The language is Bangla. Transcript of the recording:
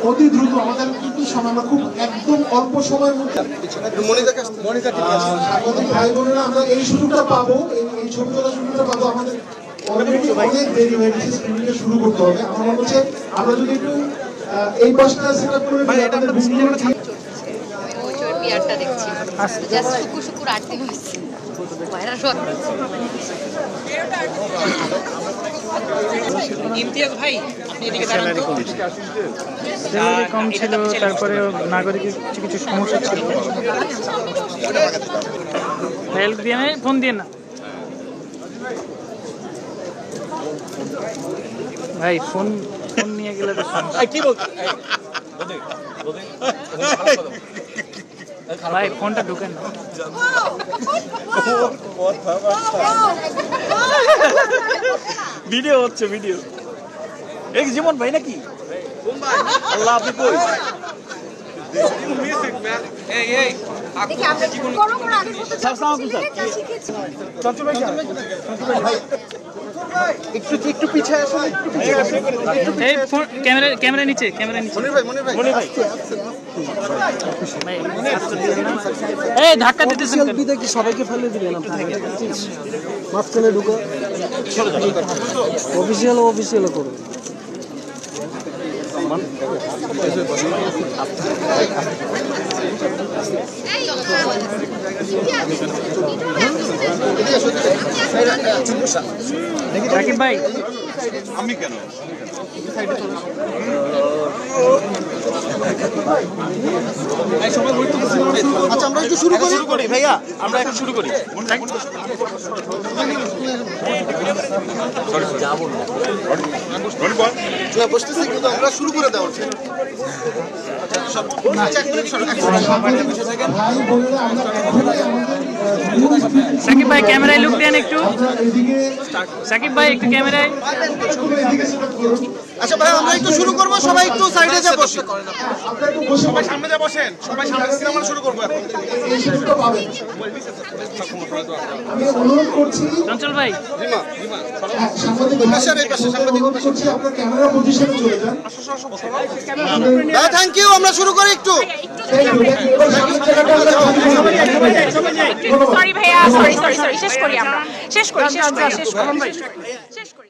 অতি দ্রুত আমাদের কিন্তু আমরা খুব একদম অল্প সময়ের মধ্যে সাংবাদিক ভাই বোনেরা আমরা এই সুযোগটা পাবো, এই ছবি তোলার সুযোগটা পাবো। আমাদের অলরেডি অনেক দেরি হয়ে গেছে, স্ক্রিনিংটা শুরু করতে হবে। আমার মনে হচ্ছে আমরা যদি একটু এই পাশটা সেট আপ করে দিই আমাদের বিয়ারটা দেখছি জাস্ট শুকুর আরতি হচ্ছে ভাইরাল শট। ইমতিয়াজ ভাই আপনি এদিকে স্যালারি কম ছিল, তারপরে নাগরিকের কিছু কিছু সমস্যা ছিল। হেল্প দিয়ে না, ফোন দিয়ে না ভাই, ফোন নিয়ে গেলে তো কি বলছো ভাই ফোনটা ঢুকেন না। ভিডিও হচ্ছে ভিডিও। এই জীবন ভাই নাকি? আল্লাহ আপনি কই? একটু পিছিয়ে আসুন। এই ফোন ক্যামেরা নিচে, মনির ভাই এই ধাক্কা দিতেছেন কেন? সেলফিতে কি সবাইকে ফেলে দিলেন আপনি? মাঝখানে ঢুকে অফিসিয়াল করুন। রাকিব ভাই আমি কেন আচ্ছা আমরা একটু শুরু করি ভাইয়া, আমরা একটু শুরু করি। বসতেছি কিন্তু আমরা শুরু করে দেওয়া উচিত। সাকিব ভাই ক্যামেরায় লুক দেন একটু। সাকিব ভাই একটু ক্যামেরায়। আচ্ছা ভাই আমরা একটু শুরু করবো, সবাই একটু সাইডে যা বসে, সবাই সামনে যা বসেন, সবাই সামনে থেকে আমরা শুরু করবো। আমি অনুরোধ করছি চঞ্চল ভাই আপনার ক্যামেরা পজিশনে চলে যান। থ্যাংক ইউ, আমরা শুরু করি একটু। সরি ভাইয়া, সরি শেষ করি আমরা, শেষ করি